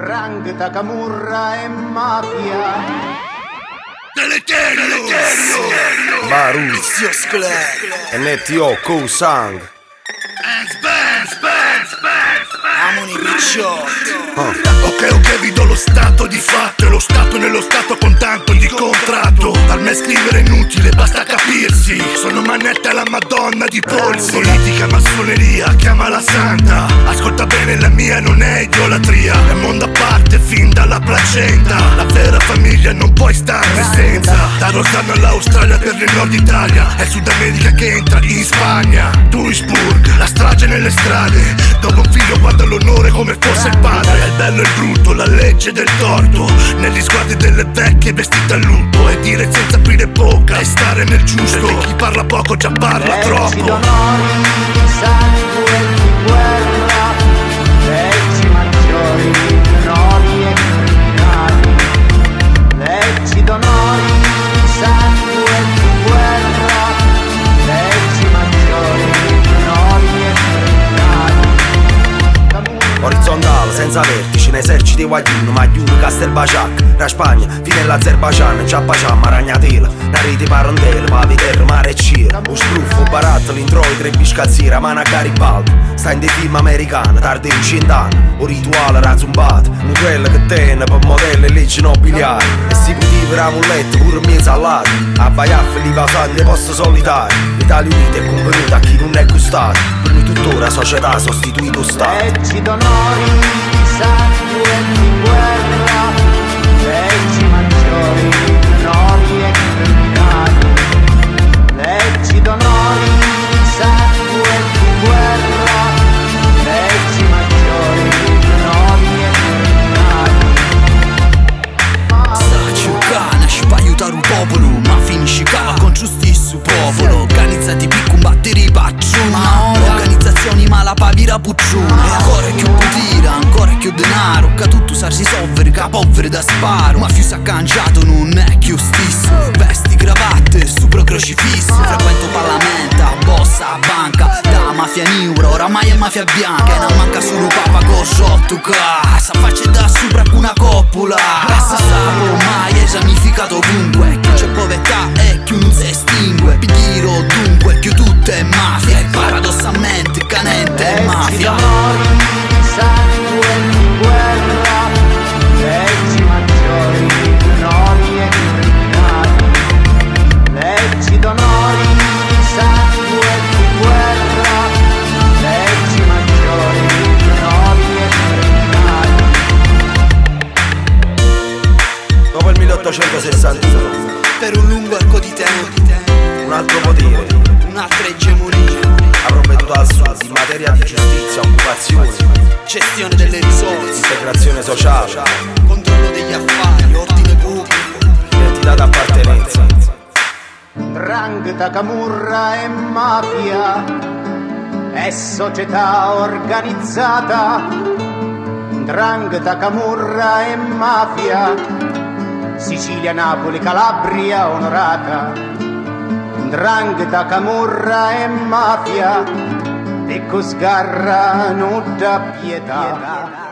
'Ndrangheta, camorra e mafia. Deleterio Baruz NTO Koh-Sang Amoni picciotti. Ok, vi do lo stato di fatto. E lo stato nello stato con tanto di contratto. Per me scrivere è inutile, basta capirsi. Sono manette alla madonna di polsi. Politica, massoneria, chiamala santa. Ascolta bene, la mia non è idolatria. È mondo a parte fin dalla placenta. La vera famiglia non puoi starne senza. Da Rossano all'Australia per il Nord Italia. È Sud America che entra in Spagna. Duisburg, la strage nelle strade. Dopo un figlio guarda l'onore come fosse il padre. È il bello e il brutto, la legge del torto. Negli sguardi delle vecchie vestite a lutto. E dire senza aprire bocca e stare nel giusto. E chi parla poco già parla troppo. D'onori, di sangue e di guerra. Leggi maggiori, minori e criminali. Leggi d'onori, di sangue e di guerra. Leggi maggiori, minori e criminali. Orizzontale, senza vertici, in eserciti Wagin, Magliun, Castelbaciac, la Spagna, fino all'Azerbaijan, Ciappacciamma, Ragnatela, Nariti Parondela, Paviter, Mare e Cira, un sbruffo, baratto, l'introi, tre biscazzira, mana Garibaldi, sta in dei film americani, tardi in cent'anni, un rituale razzumbato, un quello che tiene per modello e leggi nobiliari, e si può vivere a mulletto, pure in mezzo all'ato, a Baiaffe li passando posto solitari, l'Italia Unita è convenuta a chi non è gustato, per noi tuttora società sostituito Stato. Leggi d'onori, di sangue e di guerra. Leggi maggiori, minori e criminali. Leggi d'onori, di sangue e di guerra. Leggi maggiori, minori e criminali. Saciucana, ci può aiutare un popolo, ma finisci cava con giustizia popolo. Organizzati per combattere i pacciuna. Organizzazioni ma la pavira pucciuna. E ancora più potira, ancora più denaro. Che tutto sa risolvere, che poveri da sparo. Ma più s'accanciato non è più stesso. Vesti, cravatte, stupro crocifisso. Frequento parlamento, bossa, banca. Da mafia niura, oramai è mafia bianca. E non manca solo papa con shottuca. Sa faccia da sopra con una coppola. Basta sapo, mai esamificato ovunque. Chi c'è povertà e chi non si estingue. Pigliero dunque, chi tutto è mafia. E paradossalmente canente è mafia. D'onori, di sangue e di guerra. Leggi maggiori, minori e criminali. Leggi d'onori, di sangue e di guerra. Leggi maggiori, minori e criminali. Dopo il 1861, Per un lungo arco di tempo, un altro potere un'altra egemonia. ha provveduto al sud in materia di giustizia, occupazione, Gestione delle risorse, integrazione sociale, controllo degli affari, ordine pubblico. identità d'appartenenza. 'Ndrangheta, camorra e mafia è società organizzata. 'Ndrangheta, camorra e mafia, Sicilia, Napoli, Calabria onorata. 'Ndrangheta, camorra e mafia, e con sgarra non dà pietà.